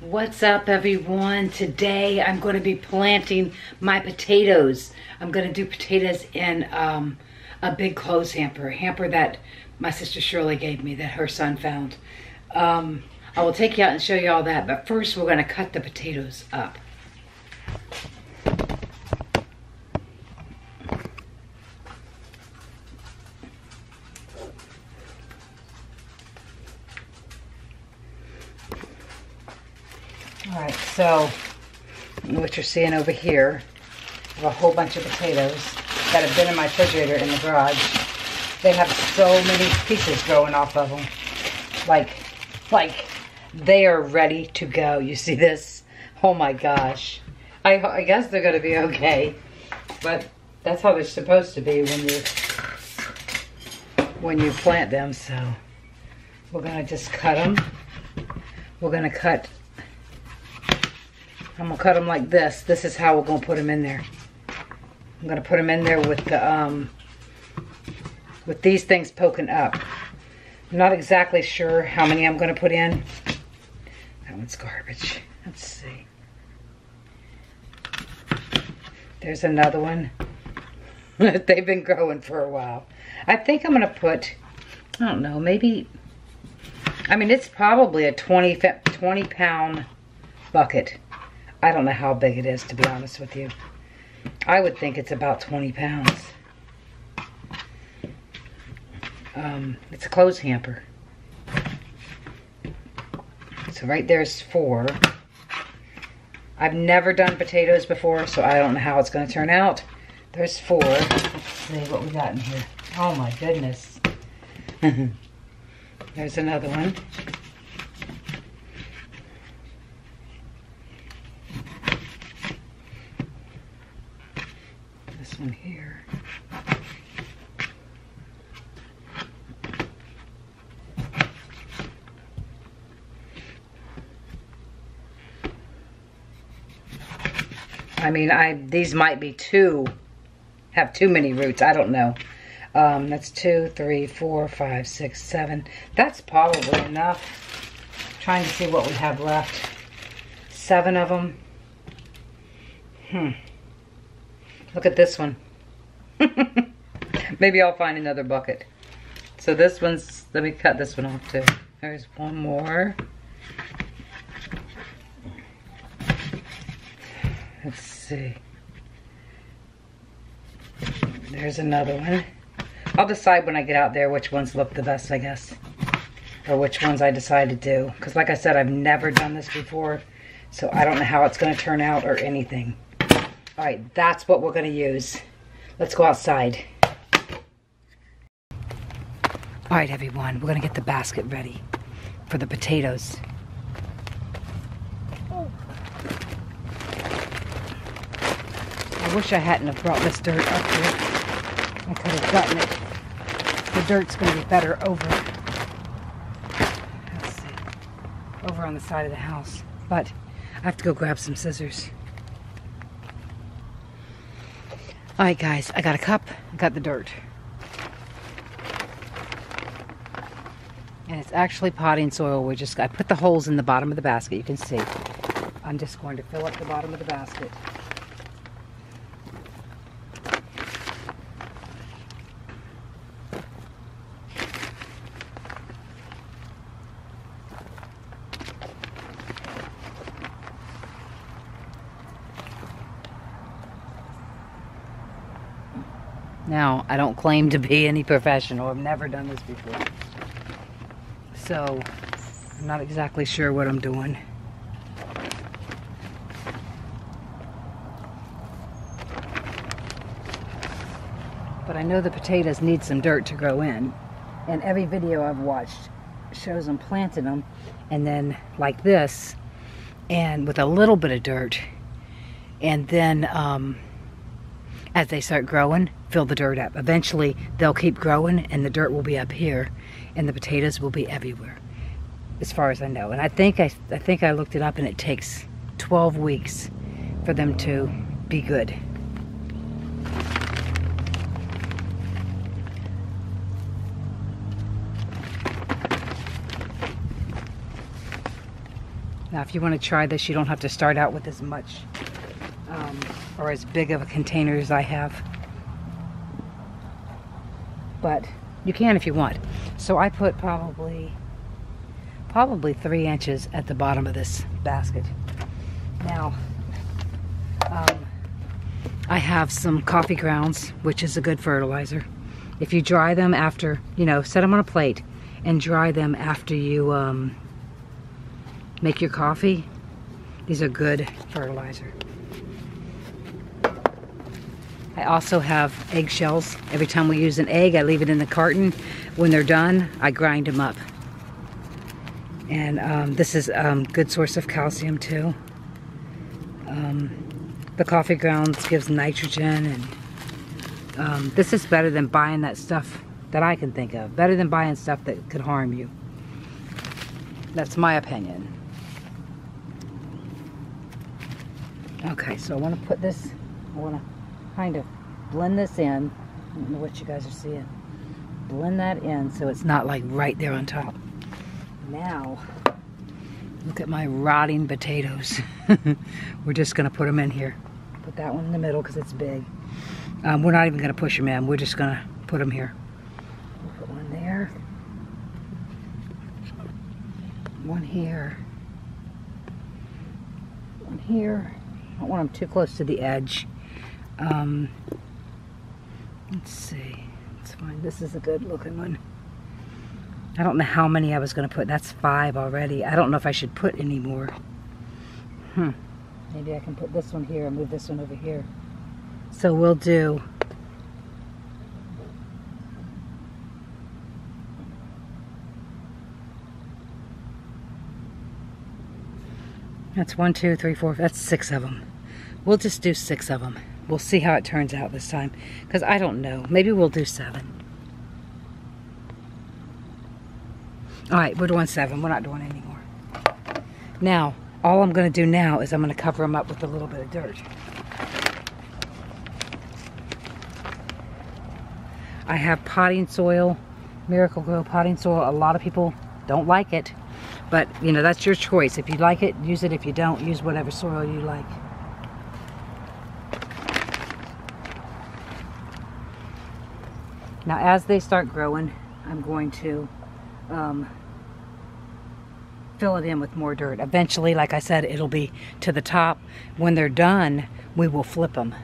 What's up, everyone? Today I'm going to be planting my potatoes. I'm going to do potatoes in a big clothes hamper, a hamper that my sister Shirley gave me that her son found. I will take you out and show you all that, but first we're going to cut the potatoes up. Alright, so what you're seeing over here, I have a whole bunch of potatoes that have been in my refrigerator in the garage. They have so many pieces growing off of them. Like they are ready to go. You see this? Oh my gosh. I guess they're going to be okay. But that's how they're supposed to be when you plant them. So we're going to just cut them. We're going to cut... I'm going to cut them like this. This is how we're going to put them in there. I'm going to put them in there with the with these things poking up. I'm not exactly sure how many I'm going to put in. That one's garbage. Let's see. There's another one. They've been growing for a while. I think I'm going to put, I don't know, maybe, I mean, it's probably a 20 pound bucket. I don't know how big it is, to be honest with you. I would think it's about 20 pounds. It's a clothes hamper. So right there's 4. I've never done potatoes before, so I don't know how it's going to turn out. There's 4. Let's see what we got in here. Oh my goodness. There's another one. This one here. I mean, these might be have too many roots. I don't know. That's 2, 3, 4, 5, 6, 7. That's probably enough. I'm trying to see what we have left. 7 of them. Look at this one. Maybe I'll find another bucket. So this one's, let me cut this one off too. There's one more. Let's see. There's another one. I'll decide when I get out there which ones look the best, I guess. Or which ones I decide to do. Because like I said, I've never done this before. So I don't know how it's going to turn out or anything. Alright, that's what we're going to use. Let's go outside. Alright everyone, we're going to get the basket ready for the potatoes. I wish I hadn't have brought this dirt up here. I could have gotten it. The dirt's going to be better over, let's see, over on the side of the house. But I have to go grab some scissors. Alright guys, I got a cup, I got the dirt. And it's actually potting soil. I put the holes in the bottom of the basket, you can see. I'm just going to fill up the bottom of the basket. Now, I don't claim to be any professional. I've never done this before. So, I'm not exactly sure what I'm doing. But I know the potatoes need some dirt to grow in. And every video I've watched shows them planting them. And then like this. And with a little bit of dirt. And then as they start growing, fill the dirt up. Eventually they'll keep growing and the dirt will be up here and the potatoes will be everywhere, as far as I know. And I think I looked it up, and it takes 12 weeks for them to be good. Now, if you want to try this, you don't have to start out with as much or as big of a container as I have. But you can if you want. So I put probably 3 inches at the bottom of this basket. Now, I have some coffee grounds, which is a good fertilizer. If you dry them after, you know, set them on a plate and dry them after you make your coffee, these are good fertilizer. I also have eggshells. Every time we use an egg, I leave it in the carton. When they're done, I grind them up. And this is a good source of calcium too. The coffee grounds gives nitrogen, and this is better than buying that stuff that I can think of. Better than buying stuff that could harm you. That's my opinion. Okay, so I want to put this, I want to kind of blend this in. I don't know what you guys are seeing. Blend that in so it's not like right there on top. Now, look at my rotting potatoes. We're just going to put them in here. Put that one in the middle because it's big. We're not even going to push them in. We're just going to put them here. We'll put one there. One here. One here. I don't want them too close to the edge. Let's see. Let's find, this is a good looking one. I don't know how many I was going to put. That's 5 already. I don't know if I should put any more. Maybe I can put this one here and move this one over here. So we'll do that's 1, 2, 3, 4. That's 6 of them. We'll just do 6 of them. We'll see how it turns out this time. Because I don't know. Maybe we'll do 7. Alright, we're doing 7. We're not doing any more. Now, all I'm going to do now is I'm going to cover them up with a little bit of dirt. I have potting soil, Miracle Grow potting soil. A lot of people don't like it. But, you know, that's your choice. If you like it, use it. If you don't, use whatever soil you like. Now, as they start growing, I'm going to fill it in with more dirt. Eventually, like I said, it'll be to the top. When they're done, we will flip them.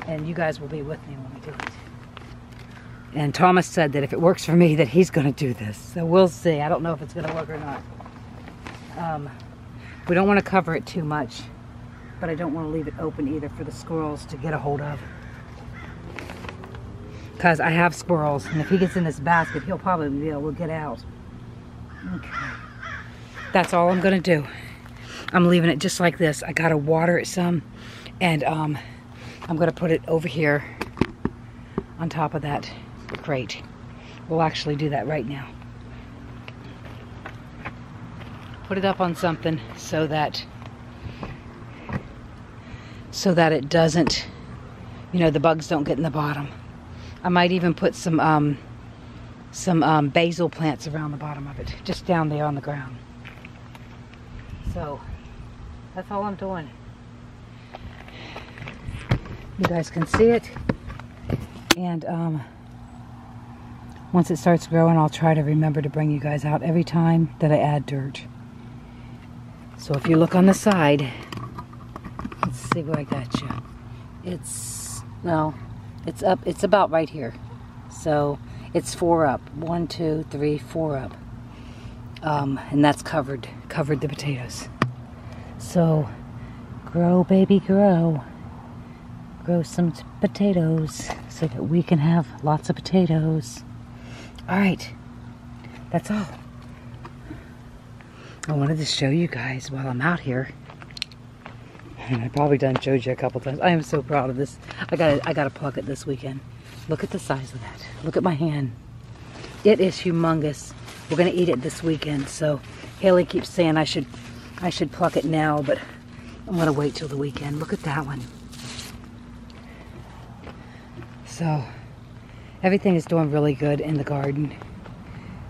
And you guys will be with me when we do it. And Thomas said that if it works for me, that he's going to do this. So we'll see. I don't know if it's going to work or not. We don't want to cover it too much, but I don't want to leave it open either for the squirrels to get a hold of. Because I have squirrels, and if he gets in this basket, he'll probably be able to get out. Okay. That's all I'm going to do. I'm leaving it just like this. I got to water it some, and I'm going to put it over here on top of that crate. We'll actually do that right now. Put it up on something so that it doesn't, you know, the bugs don't get in the bottom. I might even put some basil plants around the bottom of it, just down there on the ground. So that's all I'm doing. You guys can see it, and once it starts growing, I'll try to remember to bring you guys out every time that I add dirt. So if you look on the side, let's see what I got you. It's up, it's about right here. So it's 4 up. 1, 2, 3, 4 up. And that's covered the potatoes. So grow, baby, grow. Grow some potatoes so that we can have lots of potatoes. Alright, that's all. I wanted to show you guys while I'm out here. And I've probably done showed you a couple times. I am so proud of this. I gotta pluck it this weekend. Look at the size of that. Look at my hand. It is humongous. We're gonna eat it this weekend. So Haley keeps saying I should pluck it now, but I'm gonna wait till the weekend. Look at that one. So everything is doing really good in the garden.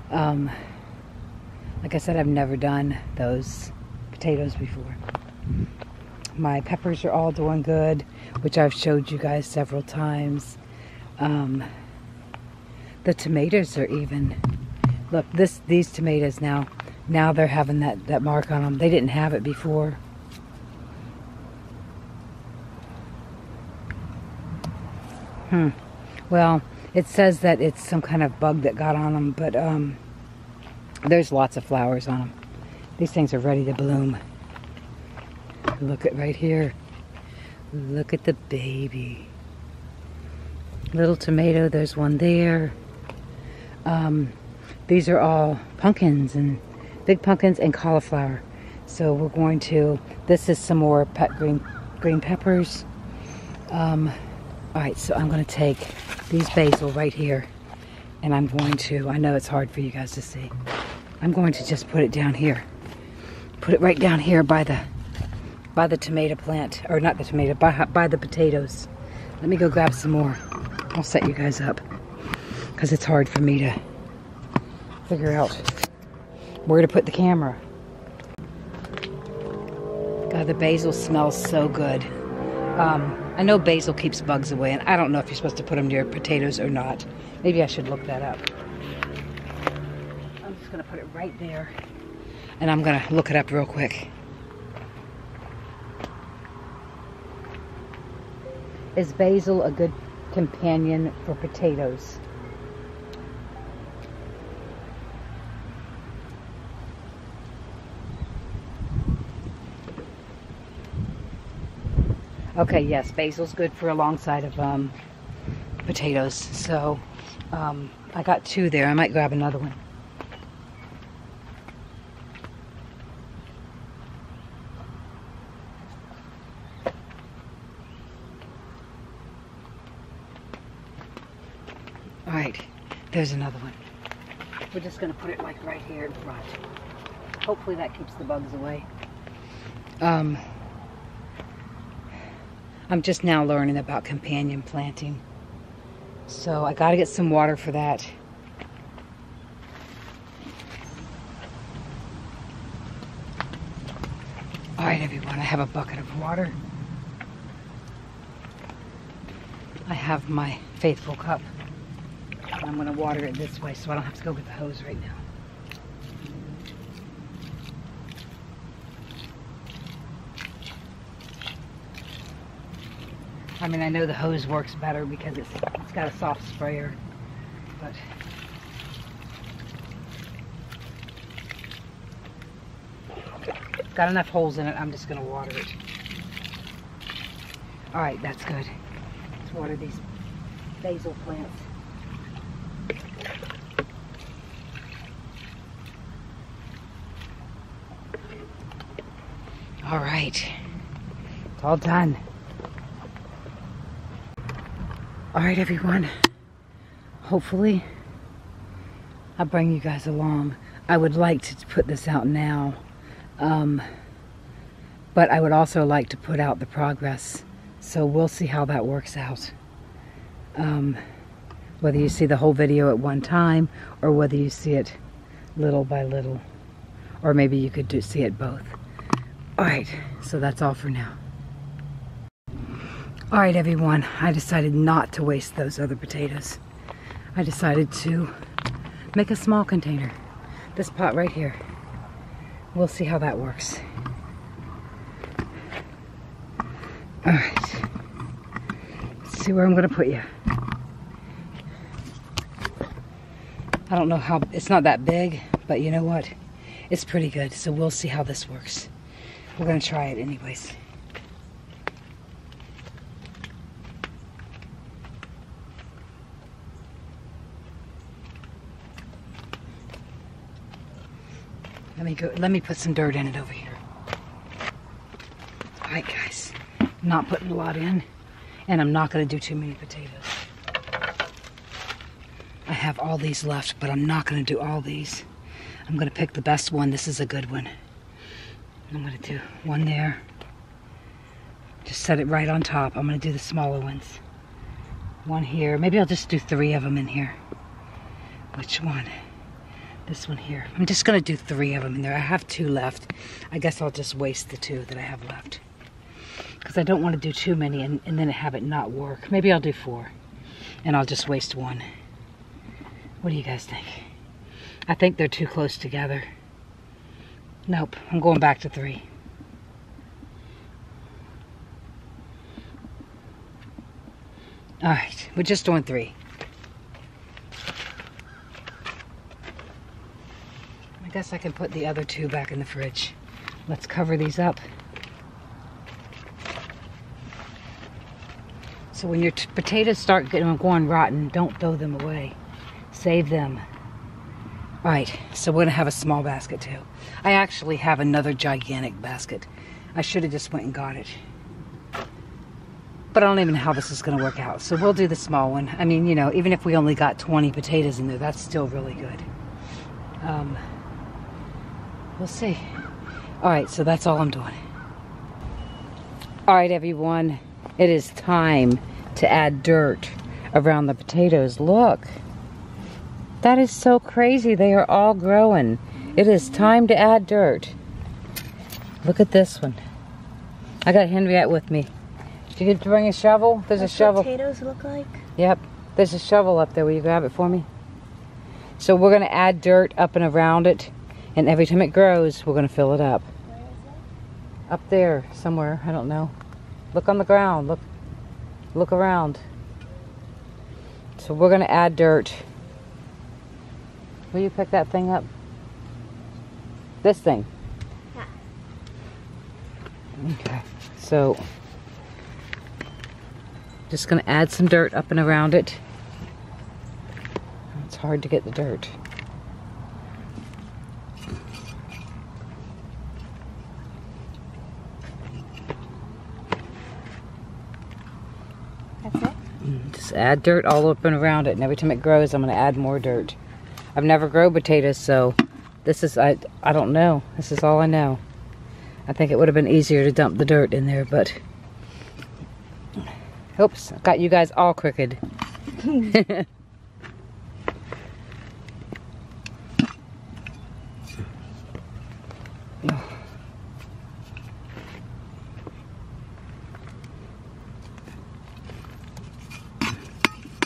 Like I said, I've never done those potatoes before. My peppers are all doing good, which I've showed you guys several times. The tomatoes are even, look, these tomatoes now they're having that mark on them. They didn't have it before. Well, it says that it's some kind of bug that got on them, but there's lots of flowers on them. These things are ready to bloom. Look at right here. Look at the baby. Little tomato, there's one there. These are all pumpkins, and big pumpkins and cauliflower. So we're going to, this is some more green peppers. Alright, so I'm going to take these basil right here, and I'm going to, I know it's hard for you guys to see, I'm going to just put it down here. Put it right down here by the tomato plant, or not the tomato, by the potatoes. Let me go grab some more. I'll set you guys up, because it's hard for me to figure out where to put the camera. God, the basil smells so good. I know basil keeps bugs away, and I don't know if you're supposed to put them near potatoes or not. Maybe I should look that up. I'm just going to put it right there, and I'm going to look it up real quick. Is basil a good companion for potatoes? Okay, yes, basil's good for alongside of potatoes. So I got 2 there. I might grab another one. All right, there's another one. We're just gonna put it like right here in front. Hopefully that keeps the bugs away. I'm just now learning about companion planting. So I gotta get some water for that. All right, everyone, I have a bucket of water. I have my faithful cup. And I'm gonna water it this way so I don't have to go get the hose right now. I mean, I know the hose works better because it's got a soft sprayer, but it's got enough holes in it. I'm just gonna water it. All right, that's good. Let's water these basil plants. All right, it's all done. All right, everyone, hopefully I'll bring you guys along. I would like to put this out now, but I would also like to put out the progress, so we'll see how that works out. Whether you see the whole video at one time, or whether you see it little by little, or maybe you could see it both. All right, so that's all for now. All right, everyone, I decided not to waste those other potatoes. I decided to make a small container. This pot right here. We'll see how that works. All right. Let's see where I'm gonna put you. I don't know how, it's not that big, but you know what? It's pretty good, so we'll see how this works. We're gonna try it anyways. Let me put some dirt in it over here. All right, guys, I'm not putting a lot in, and I'm not going to do too many potatoes. I have all these left, but I'm not going to do all these. I'm going to pick the best one. This is a good one. I'm going to do one there, Just set it right on top. I'm gonna do the smaller ones. One here. Maybe I'll just do 3 of them in here. Which one? This one here. I'm just gonna do 3 of them in there. I have 2 left. I guess I'll just waste the 2 that I have left. Because I don't want to do too many and then have it not work. Maybe I'll do 4. And I'll just waste 1. What do you guys think? I think they're too close together. Nope. I'm going back to 3. Alright. We're just doing 3. I guess I can put the other 2 back in the fridge. Let's cover these up. So when your potatoes start going rotten, don't throw them away. Save them. Alright, so we're going to have a small basket too. I actually have another gigantic basket. I should have just went and got it. But I don't even know how this is going to work out. So we'll do the small one. I mean, you know, even if we only got 20 potatoes in there, that's still really good. We'll see. Alright, so that's all I'm doing. Alright, everyone. It is time to add dirt around the potatoes. Look. That is so crazy. They are all growing. It is time to add dirt. Look at this one. I got Henriette with me. Did you bring a shovel? There's a shovel. What potatoes look like? Yep. There's a shovel up there. Will you grab it for me? So we're going to add dirt up and around it. And every time it grows, we're going to fill it up. Where is it? Up there somewhere. I don't know. Look on the ground. Look around. So we're going to add dirt. Will you pick that thing up? This thing? Yeah. Okay. So, just going to add some dirt up and around it. It's hard to get the dirt. That's it? Just add dirt all up and around it, and every time it grows, I'm going to add more dirt. I've never grown potatoes, so this is, I don't know. This is all I know. I think it would have been easier to dump the dirt in there, but... Oops, got you guys all crooked.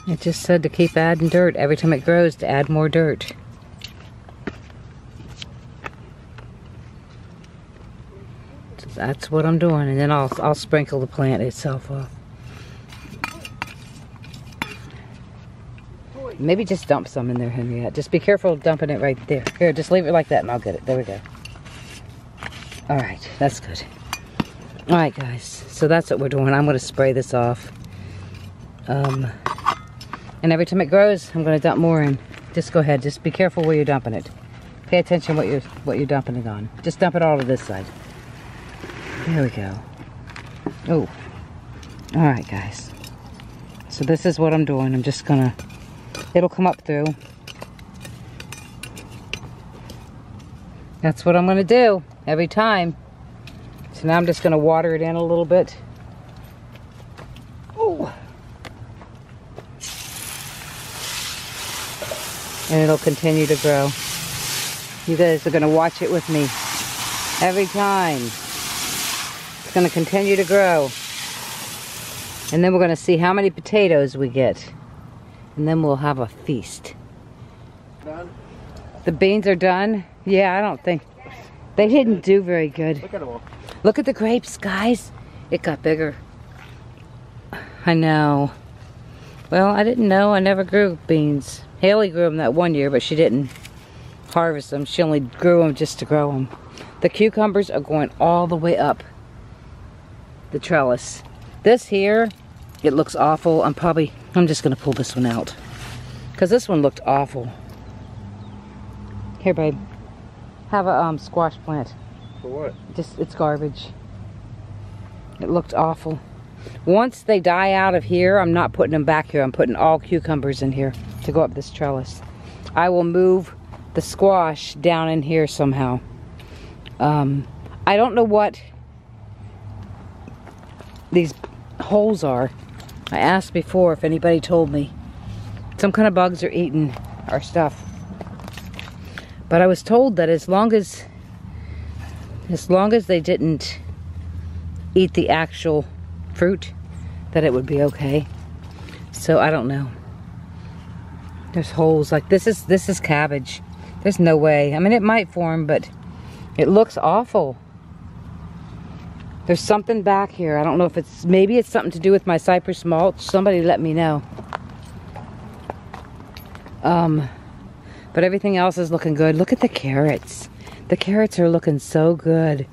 It just said to keep adding dirt every time it grows, to add more dirt. So that's what I'm doing, and then I'll sprinkle the plant itself off. Maybe just dump some in there, Henriette. Just be careful dumping it right there. Here, just leave it like that and I'll get it. There we go. Alright, that's good. Alright guys, so that's what we're doing. I'm going to spray this off. And every time it grows, I'm going to dump more in. Just go ahead. Just be careful where you're dumping it. Pay attention what you're dumping it on. Just dump it all to this side. There we go. Oh. Alright guys. So this is what I'm doing. I'm just going to... It'll come up through. That's what I'm going to do every time. So now I'm just going to water it in a little bit. Oh. And it'll continue to grow. You guys are going to watch it with me every time. It's going to continue to grow. And then we're going to see how many potatoes we get. And then we'll have a feast. Done? The beans are done? Yeah, I don't think. They didn't do very good. Look at them all. Look at the grapes, guys. It got bigger. I know. Well, I didn't know. I never grew beans. Haley grew them that one year, but she didn't harvest them. She only grew them just to grow them. The cucumbers are going all the way up the trellis. This here, it looks awful. I'm just going to pull this one out. Because this one looked awful. Here, babe. Have a squash plant. For what? It's garbage. It looked awful. Once they die out of here, I'm not putting them back here. I'm putting all cucumbers in here to go up this trellis. I will move the squash down in here somehow. I don't know what these holes are. I asked before if anybody told me. Some kind of bugs are eating our stuff. But I was told that as long as they didn't eat the actual fruit, that it would be okay. So I don't know. There's holes. Like this is cabbage. There's no way. I mean, it might form, but it looks awful. There's something back here. I don't know if it's, maybe it's something to do with my cypress mulch. Somebody let me know. But everything else is looking good. Look at the carrots. The carrots are looking so good.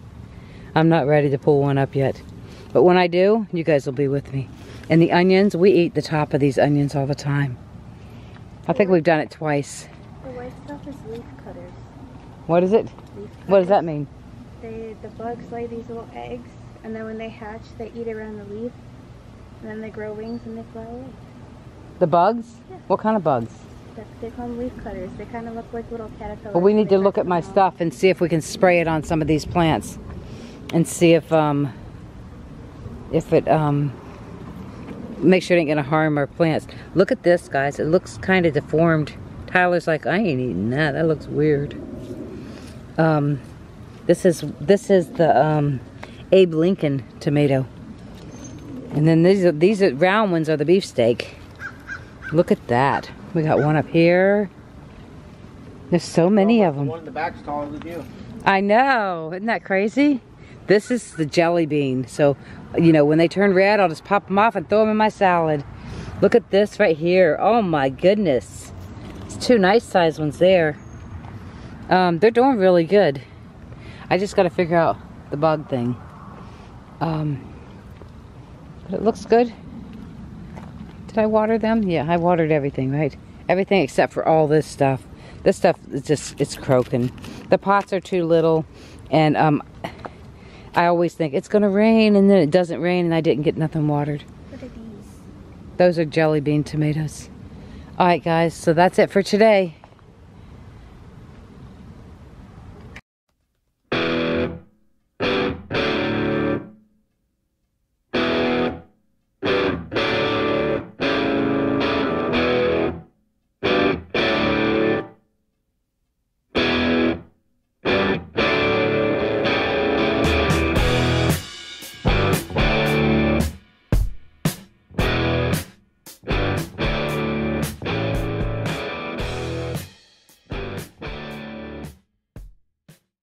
I'm not ready to pull one up yet. But when I do, you guys will be with me. And the onions, we eat the top of these onions all the time. I think we've done it twice. The white stuff is leaf cutters. What is it? Leaf cutters. What does that mean? The bugs lay these little eggs, and then when they hatch, they eat around the leaf, and then they grow wings and they fly away. The bugs? Yeah. What kind of bugs? They call them leaf cutters. They kind of look like little caterpillars. Well, we need to They look cut at my them off. stuff and see if we can spray it on some of these plants. And see if it, make sure it ain't gonna harm our plants. Look at this, guys. It looks kind of deformed. Tyler's like, I ain't eating that. That looks weird. This is the Abe Lincoln tomato. And then these are round ones are the beefsteak. Look at that. We got one up here. There's so many of them. The one in the back's taller than you. I know. Isn't that crazy? This is the jelly bean. So, you know, when they turn red, I'll just pop them off and throw them in my salad. Look at this right here. Oh my goodness. It's two nice sized ones there. They're doing really good. I just got to figure out the bug thing. But it looks good. Did I water them? Yeah, I watered everything, right? Everything except for all this stuff. This stuff is just, it's croaking. The pots are too little. And I always think it's gonna rain, and then it doesn't rain, and I didn't get nothing watered. What are these? Those are jelly bean tomatoes. All right, guys, so that's it for today.